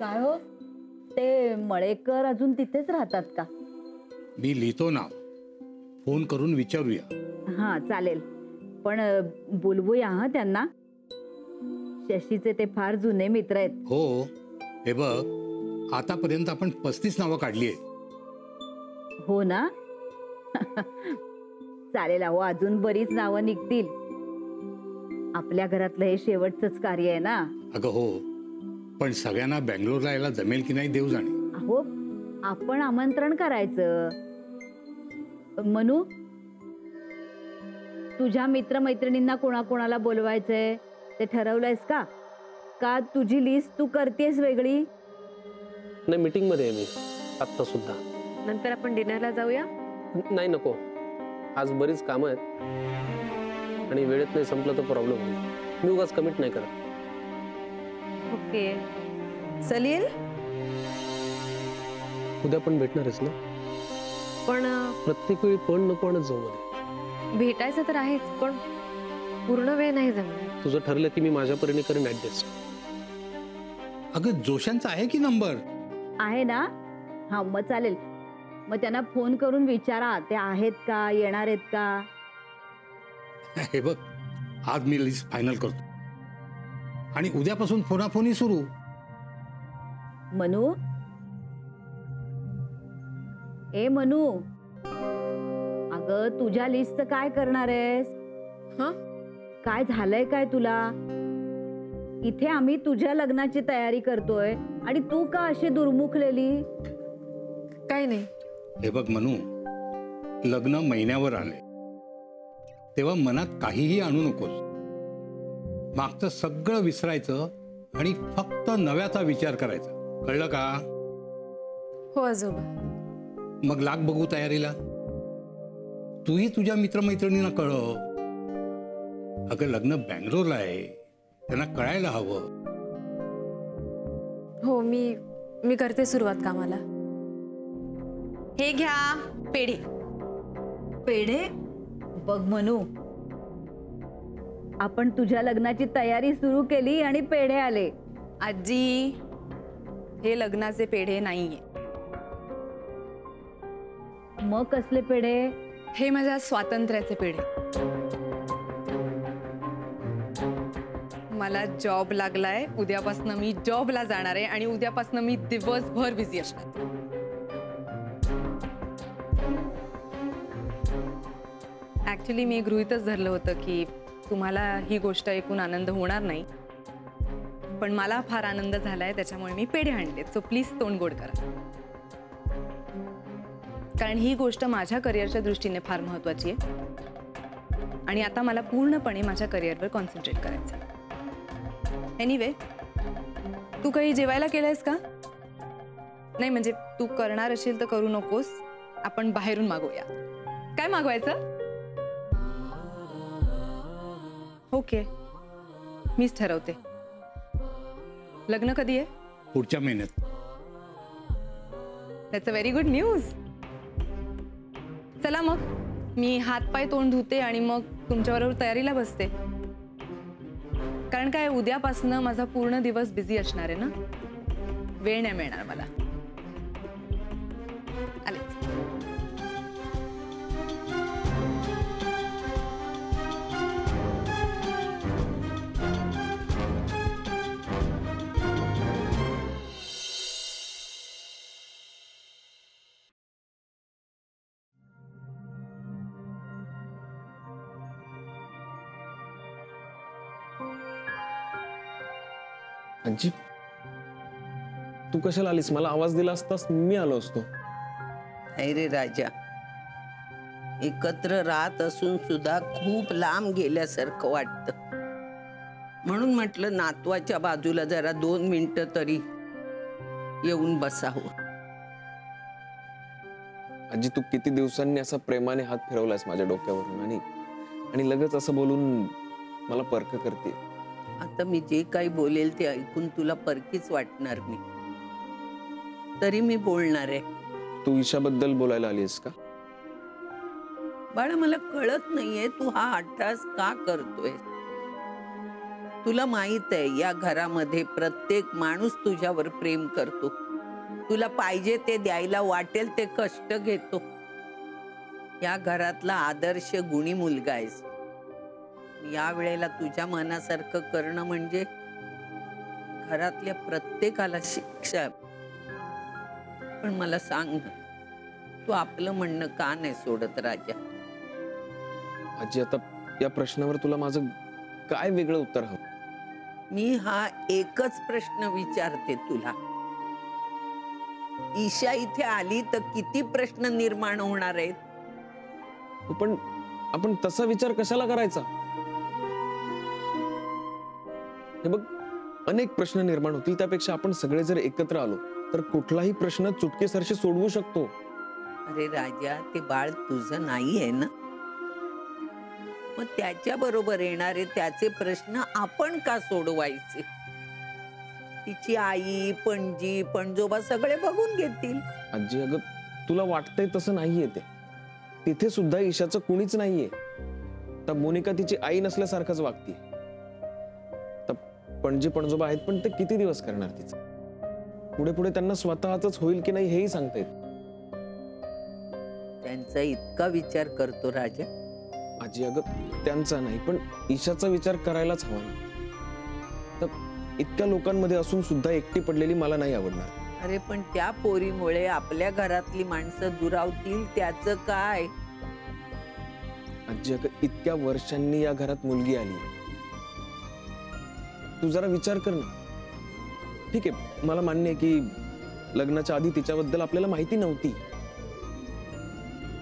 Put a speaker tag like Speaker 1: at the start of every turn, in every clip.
Speaker 1: काय हो, ते मळेकर अजून तिथेच राहतात का?
Speaker 2: मी लिहितो ना, फोन करून विचारूया.
Speaker 1: हा चालेल, पण बोलवूया हा त्यांना. शशीचे ते फार जुने मित्र आहेत.
Speaker 2: हो, हे बघ, आतापर्यंत आपण 35 नावं काढली आहेत.
Speaker 1: हो ना. चालेल, अहो अजून बरीच नावं निघतील. आपल्या घरातलं हे शेवटचंच कार्य आहे ना.
Speaker 2: अगं हो, पण सगळ्यांना बेंगलोरला यायला जमेल की नाही देव जाणे.
Speaker 1: अहो, आपण आमंत्रण करायचं. मनू, तुझ्या मित्रमैत्रिणींना कोणाकोणाला बोलवायचंय ते ठरवलंयस का? का तुझी लिस्ट तू करतेस वेगळी?
Speaker 3: नाही, मीटिंग मध्ये आहे मी आत्ता सुद्धा.
Speaker 4: नंतर आपण डिनरला जाऊया.
Speaker 3: नाही, नको, आज बरीच कामं आहेत आणि वेळेत नाही संपलं तर प्रॉब्लेम होईल. मी उगाच कमिट नाही करत.
Speaker 4: ओके. सलील,
Speaker 3: उद्या पण भेटणारच ना?
Speaker 4: पण
Speaker 3: प्रत्येक वेळी पण नको आणत जाऊ मध्ये.
Speaker 4: भेटायचं तर आहेच, पण पूर्ण वेळ नाही जमणार.
Speaker 3: तुझं ठरलं की मी माझ्या परीने करेन ऍडजस्ट.
Speaker 2: अगं जोशांचा आहे की नंबर?
Speaker 1: आहे ना. हा मग चालेल, मग त्यांना फोन करून विचारा ते आहेत का, येणार आहेत का.
Speaker 2: हे बघ, आज मी लिस्ट फायनल करतो आणि उद्यापासून फोनाफोनी सुरू.
Speaker 1: मनू, ए मनू, अगं तुझ्या लिस्टचं काय करणार आहेस? काय झालंय काय तुला? इथे आम्ही तुझ्या लग्नाची तयारी करतोय आणि तू का अशी दुर्मुखलेली?
Speaker 4: काय नाही.
Speaker 2: हे बघ मनू, लग्न महिन्यावर आले तेव्हा मनात काहीही आणू नकोस. मागचं सगळं विसरायचं आणि फक्त नव्याचा विचार करायचा, कळलं का?
Speaker 4: हो आजोबा.
Speaker 2: मग लाग बघू तयारीला. तूही तुझ्या मित्रमैत्रिणींना कळव. अगं लग्न बँगलोरला आहे, त्यांना कळायला हवं.
Speaker 4: हो, मी करते सुरुवात कामाला. हे घ्या पेढे.
Speaker 1: पेढे? बघ मनू, आपण तुझ्या लग्नाची तयारी सुरू केली आणि पेढे आले.
Speaker 5: आजी, हे लग्नाचे पेढे नाहीये.
Speaker 1: मग कसले पेढे?
Speaker 5: हे माझ्या स्वातंत्र्याचे पेढे. मला जॉब लागलाय, उद्यापासून मी जॉबला जाणार आहे आणि उद्यापासून मी दिवसभर बिझी असणार. ऍक्च्युली मी गृहीतच धरलं होतं की तुम्हाला ही गोष्ट ऐकून आनंद होणार नाही, पण मला फार आनंद झालाय, त्याच्यामुळे मी पेढे आणले. सो प्लीज तोंड गोड करा, कारण ही गोष्ट माझ्या करिअरच्या दृष्टीने फार महत्त्वाची आहे आणि आता मला पूर्णपणे माझ्या करिअरवर कॉन्सन्ट्रेट करायचं आहे. एनिवे, तू काही जेवायला केलंयस का? नाही म्हणजे तू करणार असेल तर करू नकोस, आपण बाहेरून मागवूया. काय मागवायचं? ओके, मीच ठरवते. लग्न कधी आहे?
Speaker 2: पुढच्या महिन्यात.
Speaker 5: That's a very good news. चला मग, मी हात पाय तोंड धुते आणि मग तुमच्याबरोबर तयारीला बसते, कारण काय उद्यापासून माझा पूर्ण दिवस बिझी असणार आहे ना, वेळ नाही मिळणार मला. आले.
Speaker 3: आजी, तू कशाला आलीस? मला आवाज दिला असतास मी आलो असतो.
Speaker 6: नाही रे राजा, एकत्र राहत असून सुद्धा खूप लांब गेल्यासारखं वाटतं. म्हणून म्हटलं नातवाच्या बाजूला जरा 2 मिनिटं तरी येऊन बसावं.
Speaker 7: आजी, तू किती दिवसांनी असा प्रेमाने हात फिरवलास माझ्या डोक्यावरून आणि लगेच असं बोलून मला परक करते.
Speaker 6: आता मी जे काही बोलेल ते ऐकून तुला परकीच वाटणार. मी तरी मी बोलणार आहे.
Speaker 7: तू ईशाबद्दल बोलायला आलीस का?
Speaker 6: बाळा, मला कळत नाहीये तू हा अट्टास का करतोय. तुला माहित आहे या घरामध्ये प्रत्येक माणूस तुझ्यावर प्रेम करतो. तुला पाहिजे ते द्यायला वाटेल ते कष्ट घेतो. या घरातला आदर्श गुणी मुलगा आहेस. या वेळेला तुझ्या मनासारखं करणं म्हणजे घरातल्या प्रत्येकाला शिक्षा आहे. पण मला सांग ना, तू आपलं म्हणणं का नाही सोडत राजा?
Speaker 7: आजी, आता या प्रश्नावर तुला माझं काय वेगळं उत्तर हवं?
Speaker 6: मी हा एकच प्रश्न विचारते तुला. ईशा इथे आली तर किती प्रश्न निर्माण होणार आहेत?
Speaker 7: पण आपण तसा विचार कशाला करायचा? हे बघ, अनेक प्रश्न निर्माण होतील. त्यापेक्षा आपण सगळे जर एकत्र आलो तर कुठलाही प्रश्न चुटकेसरशी सोडवू शकतो.
Speaker 6: अरे राजा, ते बाळ तुझं नाही आहे ना, मग त्याच्या बरोबर येणारे त्याचे प्रश्न आपण का सोडवायचे? तिची आई, पणजी, पणजोबा सगळे बघून घेतील.
Speaker 7: आजी, अगं तुला वाटतंय तसं नाहीये. ते तिथे सुद्धा ईशाचं कुणीच नाहीये. तर मोनिका तिची आई नसल्यासारखंच वागते. तर पणजी पणजोबा आहेत, पण ते किती दिवस करणार तिचं? पुढे पुढे त्यांना स्वतःच होईल की नाही हेही सांगता येत.
Speaker 6: त्यांचा इतका विचार करतो राजा?
Speaker 7: आजी, अगं त्यांचा नाही, पण ईशाचा विचार करायलाच हवा ना. तर इतक्या लोकांमध्ये असून सुद्धा एकटी पडलेली मला नाही आवडणार.
Speaker 6: अरे पण त्या पोरीमुळे आपल्या घरातली माणसं दुरावतील, त्याचं काय?
Speaker 7: आजी, अगं इतक्या वर्षांनी या घरात मुलगी आली. तू जरा विचार कर ना. ठीक आहे, मला मान्य आहे की लग्नाच्या आधी तिच्याबद्दल आपल्याला माहिती नव्हती.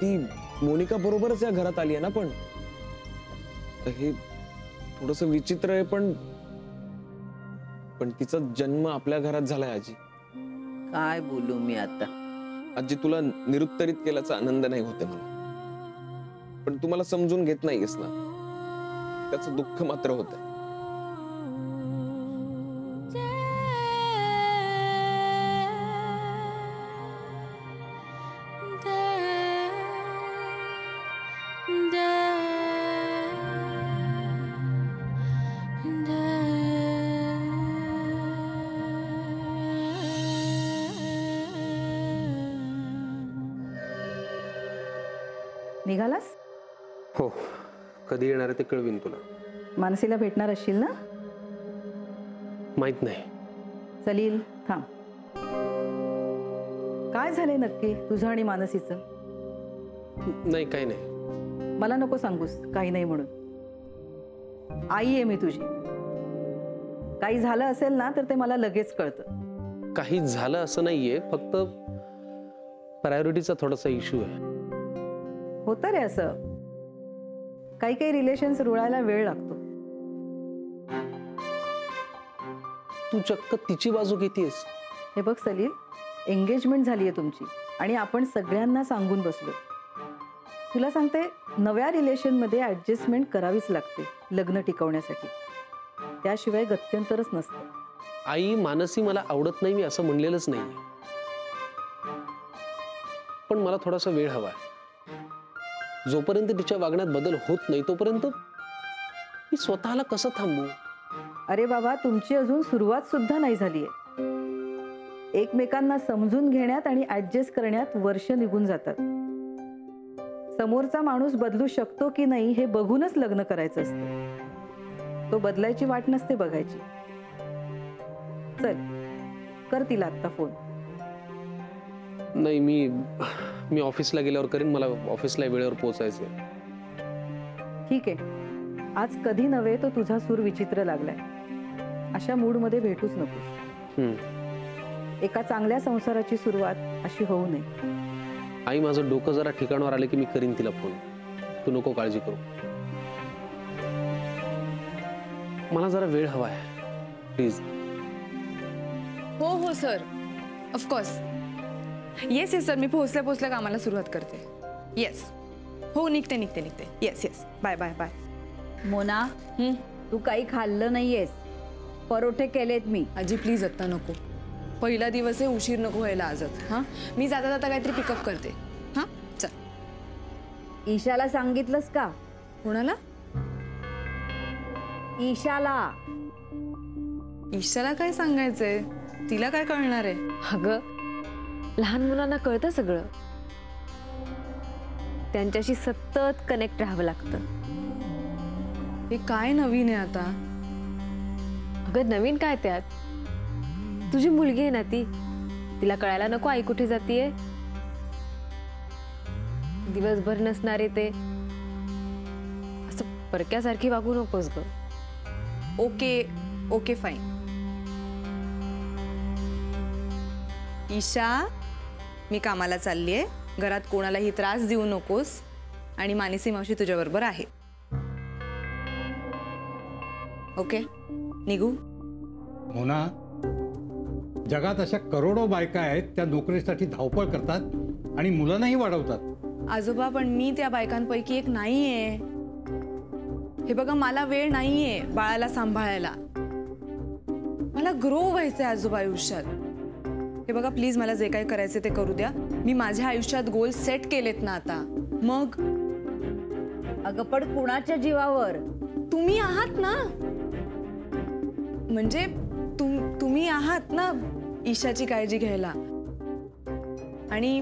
Speaker 7: ती मोनिका बरोबरच या घरात आली आहे ना. पण हे थोडस विचित्र आहे. पण तिचा जन्म आपल्या घरात झालाय. आजी,
Speaker 6: काय बोलू मी आता?
Speaker 7: आजी, तुला निरुत्तरित केल्याचा आनंद नाही होते मला. पण तू मला समजून घेत नाहीयेस ना, त्याचं दुःख मात्र होतंय.
Speaker 1: निघालास?
Speaker 3: हो, कधी येणार आहे ते कळवीन तुला.
Speaker 1: मानसीला भेटणार असशील ना?
Speaker 3: माहित नाही.
Speaker 1: सलील, थांब. काय झालंय नक्की तुझं आणि मानसीचं?
Speaker 3: नाही, काही नाही.
Speaker 1: मला नको सांगूस काही नाही म्हणून. आई आहे मी तुझी. काही झालं असेल ना तर ते मला लगेच कळतं.
Speaker 3: काही झालं असं नाहीये, फक्त प्रायोरिटीचा थोडासा इश्यू आहे.
Speaker 1: होतं रे असं. काही काही रिलेशन्स रुळायला वेळ लागतो.
Speaker 3: तू चक्क तिची बाजू घेतीयस.
Speaker 1: हे बघ सलील, एंगेजमेंट झाली आहे तुमची आणि आपण सगळ्यांना सांगून बसलो. तुला सांगते, नव्या रिलेशनमध्ये ॲडजस्टमेंट करावीच लागते लग्न टिकवण्यासाठी. त्याशिवाय गत्यंतरच नसतं.
Speaker 3: आई, मानसी मला आवडत नाही मी असं म्हणलेलंच नाही, पण मला थोडासा वेळ हवा आहे. जोपर्यंत तिच्या वागण्यात बदल होत नाही तोपर्यंत मी स्वतःला कसं थांबू?
Speaker 1: अरे बाबा, तुमची अजून सुरुवात सुद्धा नाही झालीये. एकमेकांना समजून घेण्यात आणि ऍडजस्ट करण्यात वर्ष निघून जातात. समोरचा माणूस बदलू शकतो की नाही हे बघूनच लग्न करायचं असतं. तो बदलायची वाट नसते बघायची. चल, कर तिला आत्ता फोन.
Speaker 3: नाही, मी ऑफिसला गेल्यावर करीन. मला ऑफिसला वेळेवर पोहोचायचं.
Speaker 1: ठीक आहे, आज कधी नव्हे तो तुझा सूर विचित्र लागलाय. अशा मूडमध्ये भेटूच नकोस. एका चांगल्या संसाराची सुरुवात अशी होऊ नये.
Speaker 3: आई, माझं डोकं जरा ठिकाणावर आलं की मी करीन तिला फोन. तू नको काळजी करू. मला जरा वेळ हवा आहे, प्लीज.
Speaker 5: हो सर, ऑफकोर्स. येस सर, मी पोहोचल्या कामाला सुरुवात करते. येस, हो, निघते. Yes, bye.
Speaker 1: मोना, तू काही खाल्लं नाहीयेस. परोठे केलेत मी.
Speaker 5: आजी प्लीज आत्ता नको. पहिला दिवस आहे, उशीर नको व्हायला आजच. हां, मी जाता काहीतरी पिकअप करते. हां, चल.
Speaker 1: ईशाला सांगितलंस का?
Speaker 5: कोणाला?
Speaker 1: ईशाला.
Speaker 5: ईशाला काय सांगायचंय? तिला काय कळणार आहे?
Speaker 4: अगं, लहान मुलांना कळतं सगळं. त्यांच्याशी सतत कनेक्ट राहावं लागतं.
Speaker 5: हे काय नवीन आहे आता?
Speaker 4: अगं, नवीन काय त्यात? तुझी मुलगी आहे ना ती, तिला कळायला नको आई कुठे जातीये? दिवसभर नसणारे ते, असं परक्यासारखी वागू नकोस ग.
Speaker 5: Okay okay fine. ईशा, मी कामाला चाललीये. घरात कोणालाही त्रास देऊ नकोस. आणि मानसी मावशी तुझ्याबरोबर आहे. ओके, निघू?
Speaker 2: मोना, जगात अशा करोडो बायका आहेत त्या नोकरीसाठी धावपळ करतात आणि मुलांनाही वाढवतात.
Speaker 5: आजोबा, पण मी त्या बायकांपैकी एक नाहीये. हे बघा, मला वेळ नाहीये बाळाला सांभाळायला. मला ग्रो व्हायचंय आजोबा आयुष्यात. हे बघा, प्लीज मला जे काही करायचे ते करू द्या. मी माझ्या आयुष्यात गोल सेट केलेत ना आता. मग
Speaker 1: अगं, पण कुणाच्या जीवावर?
Speaker 5: तुम्ही आहात ना, म्हणजे तुम्ही आहात ना ईशाची काळजी घ्यायला. आणि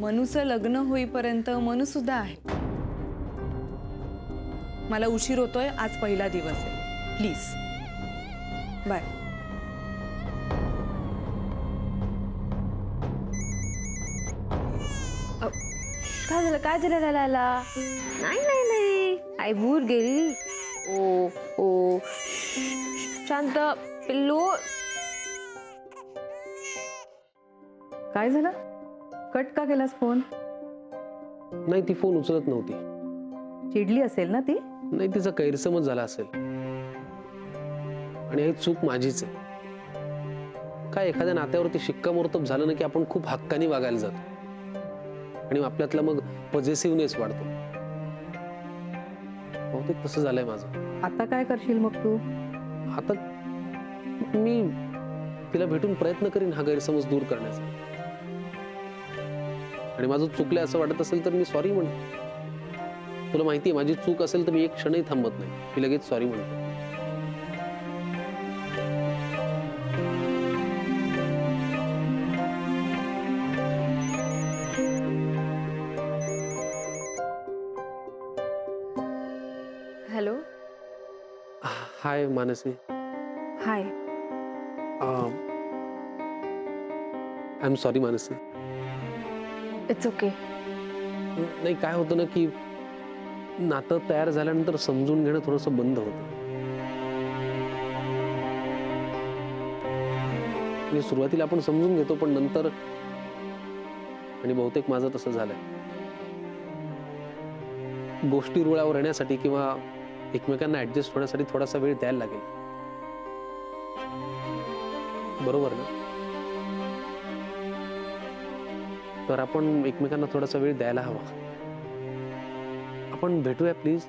Speaker 5: मनूचं लग्न होईपर्यंत मनू सुद्धा आहे. मला उशीर होतोय. आज पहिला दिवस आहे. Please bye.
Speaker 4: काय झालं लाला? नाही नाही नाही, आई भूर गेली. ओ ओ, शांत पिल्लू.
Speaker 1: काय झालं? कट का केलास फोन?
Speaker 3: नाही, ती फोन उचलत नव्हती.
Speaker 1: चिडली असेल ना ती?
Speaker 3: नाही, तिचा गैरसमज झाला असेल. आणि ही चूक माझीच आहे. काय एखाद्या नात्यावरती शिक्कामोर्तब झालं ना की आपण खूप हक्कानी वागायला जातो आणि आपल्यातला मग पॉझिटिव्हनेस वाढतो. बहुतेक तसं झालंय माझं.
Speaker 1: आता काय करशील मग तू?
Speaker 3: आता मी तिला भेटून प्रयत्न करीन हा गैरसमज दूर करण्याचा. आणि माझं चुकलंय असं वाटत असेल तर मी सॉरी म्हणतो. तुला माहिती आहे, माझी चूक असेल तर मी एक क्षणही थांबत नाही. मी लगेच सॉरी म्हणतो.
Speaker 4: Hello.
Speaker 3: High Mansi.
Speaker 4: High.
Speaker 3: I am sorry Mansi.
Speaker 4: It's okay.
Speaker 3: नाही, काय होतं ना की नातं तयार झाल्यानंतर समजून घेणं थोडंसं बंद होतं. म्हणजे सुरुवातीला आपण समजून घेतो, पण नंतर, आणि बहुतेक माझं तसं झालंय. गोष्टी रुळावर येण्यासाठी किंवा एकमेकांना ऍडजस्ट होण्यासाठी थोडासा वेळ द्यायला लागेल. बरोबर ना? तर आपण एकमेकांना थोडासा वेळ द्यायला हवा. आपण भेटूया प्लीज.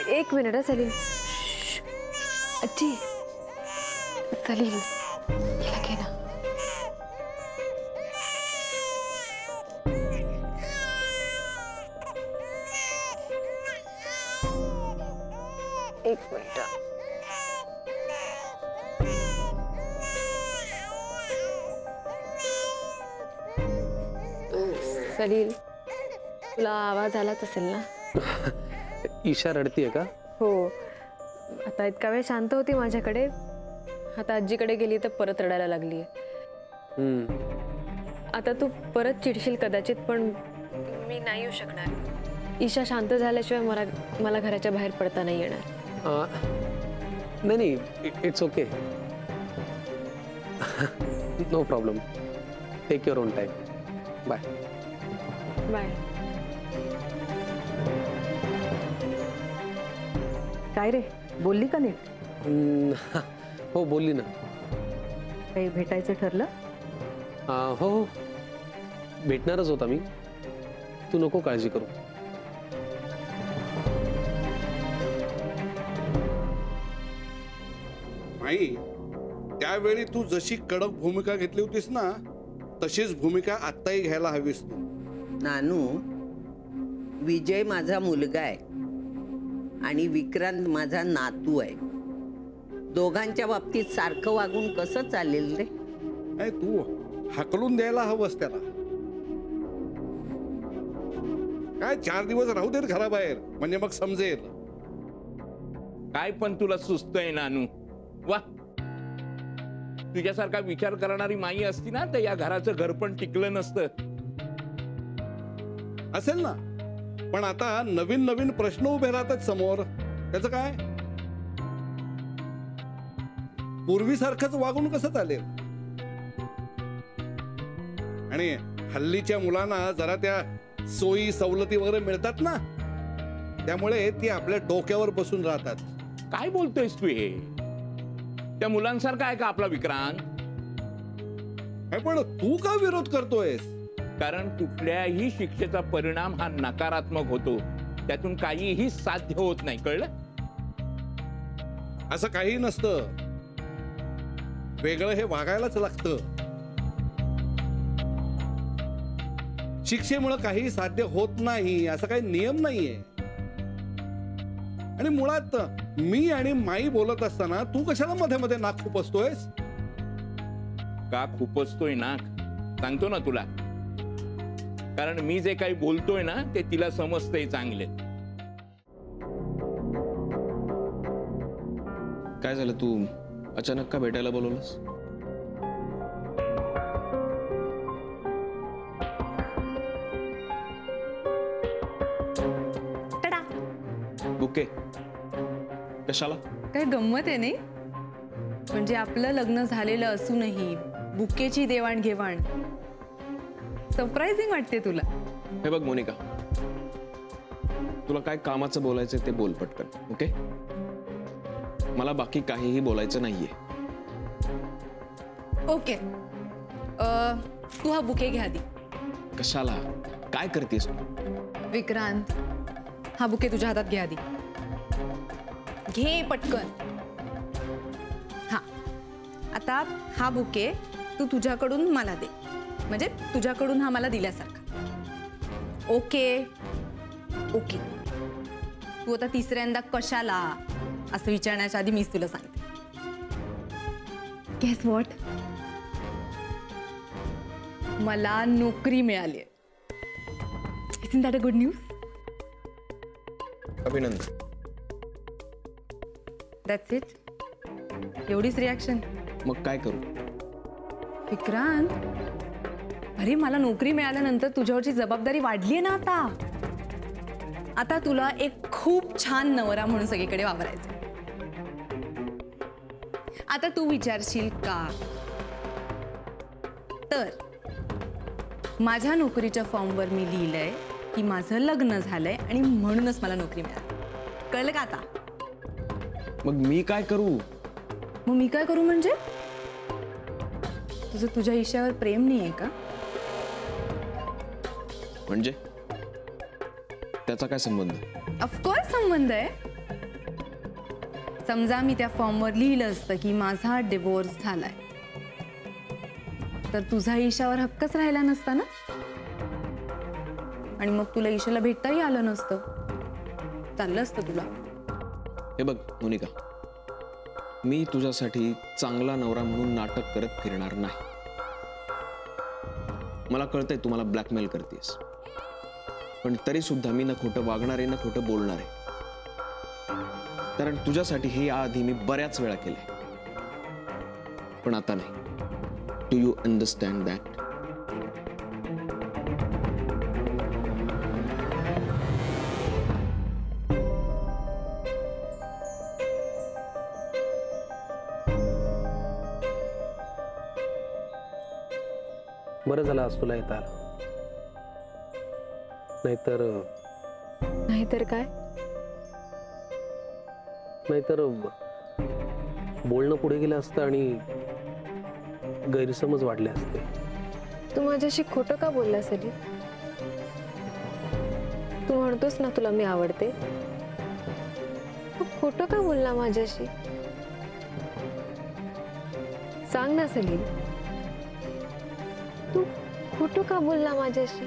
Speaker 4: एक मिनिट सलील. अच्छी सलील, याला घे ना. एक मिनिट. सलील, तुला आवाज आलाच असेल ना?
Speaker 3: ईशा रडतीये का?
Speaker 4: हो. आता इतका वेळ शांत होती माझ्याकडे, आता आजीकडे गेली तर परत रडायला लागली. आता तू परत चिडशील कदाचित, पण मी नाही येऊ शकणार. ईशा शांत झाल्याशिवाय मला घराच्या बाहेर पडता नाही येणार.
Speaker 3: नाही, it's okay. No problem. Take your own time. Bye.
Speaker 4: Bye.
Speaker 1: काय रे, बोलली का नीट?
Speaker 3: हो, बोलली ना.
Speaker 1: काही भेटायचं ठरलं?
Speaker 3: हो हो, भेटणारच होता मी. तू नको काळजी करू.
Speaker 8: आई, त्यावेळी तू जशी कडक भूमिका घेतली होतीस ना, तशीच भूमिका आत्ताही घ्यायला हवीस तू.
Speaker 6: नानू, विजय माझा मुलगा आहे आणि विक्रांत माझा नातू आहे. दोघांच्या बाबतीत सारखं वागून कसं चालेल रे?
Speaker 8: नाही, तू हाकलून द्यायला हवंस त्याला. काय 4 दिवस राहू देत घराबाहेर, म्हणजे मग समजेल.
Speaker 9: काय पण तुला सुचतंय नानू. वा, तुझ्यासारखा विचार करणारी माई असती ना तर या घराचं घर पण टिकलं नसतं.
Speaker 8: असेल ना, पण आता नवीन नवीन प्रश्न उभे राहतात समोर. त्याचं काय? पूर्वीसारखंच वागून कसं चालेल? आणि हल्लीच्या मुलांना जरा त्या सोयी सवलती वगैरे मिळतात ना, त्यामुळे ती आपल्या डोक्यावर बसून राहतात.
Speaker 9: काय बोलतोयस तू हे? त्या मुलांसारखा आहे का आपला विक्रांत?
Speaker 8: पण तू का विरोध करतोयस?
Speaker 9: कारण कुठल्याही शिक्षेचा परिणाम हा नकारात्मक होतो, त्यातून काहीही साध्य होत नाही, कळलं?
Speaker 8: असं काही नसतं. वेगळं हे वागायलाच लागतं. शिक्षेमुळे काही साध्य होत नाही असं काही नियम नाहीये. आणि मुळात मी आणि माई बोलत असताना तू कशाला मध्ये मध्ये नाक खुपसतोयस?
Speaker 9: का खुपसतोय नाक सांगतो ना तुला. कारण मी जे काही बोलतोय ना ते तिला समजतंय चांगले.
Speaker 7: काय झालं, तू अचानक का भेटायला बोलवलंस? बुके कशाला?
Speaker 5: काय गंमत आहे नाही? म्हणजे आपलं लग्न झालेलं असूनही बुकेची देवाणघेवाण सरप्राइझिंग वाटते तुला.
Speaker 7: हे बघ मोनिका, तुला काय कामाचं बोलायचं ते बोल पटकन. ओके, मला बाकी काहीही बोलायचं नाहीये.
Speaker 5: ओके, तू हा बुके घ्या आधी.
Speaker 7: कशाला? काय करतेस तू?
Speaker 5: विक्रांत, हा बुके तुझ्या हातात घे आधी. घे पटकन. हा, आता हा बुके तू तुझ्याकडून मला दे, म्हणजे तुझ्याकडून हा मला दिल्यासारखा. Okay okay. तू आता तिसऱ्यांदा कशाला असं विचारण्याच्या आधी मीच तुला सांगते. Guess what? मला नोकरी मिळाली. Isn't that a good news?
Speaker 7: अभिनंदन.
Speaker 5: That's it? एवढीच रिॲक्शन?
Speaker 7: मग काय करू?
Speaker 5: विक्रांत, अरे मला नोकरी मिळाल्यानंतर तुझ्यावरची जबाबदारी वाढली ना आता. आता तुला एक खूप छान नवरा म्हणून सगळीकडे वावरायचं. आता तू विचारशील का? तर माझ्या नोकरीच्या फॉर्मवर मी लिहिलंय की माझं लग्न झालंय आणि म्हणूनच मला नोकरी मिळाली. कळलं का आता?
Speaker 7: मग मी काय करू?
Speaker 5: मग मी काय करू म्हणजे? तुझं तुझ्या ईशावर प्रेम नाही आहे का?
Speaker 7: म्हणजे त्याचा काय संबंध?
Speaker 5: ऑफकोर्स संबंध आहे. समजा मी त्या फॉर्मवर लिहिलं असतं की माझा डिवोर्स झालाय, तर तुझा ईशावर हक्कच राहिला नसता ना, आणि मग तुला ईशाला भेटताही आलं नसतं. चाललं असतं तुला.
Speaker 7: हे बघ मोनिका, मी तुझ्यासाठी चांगला नवरा म्हणून नाटक करत फिरणार नाही. मला कळतंय तुम्हाला ब्लॅकमेल करतेस, पण तरी सुद्धा मी ना खोटं वागणार आहे ना खोटं बोलणार आहे. कारण तुझ्यासाठी हे आधी मी बऱ्याच वेळा केलंय, पण आता नाही. Do you understand that?
Speaker 3: बरं झालं आज तुला येता आलं.
Speaker 4: नाहीतर काय?
Speaker 3: नाहीतर बोलणं पुढे गेलं असतं आणि गैरसमज वाढले असते.
Speaker 4: तू माझ्याशी खोटं का बोलला सली? तू म्हणतोस ना तुला मी आवडते, तू खोटं का बोलला माझ्याशी? सांग ना सलील, तू खोटं का बोलला माझ्याशी?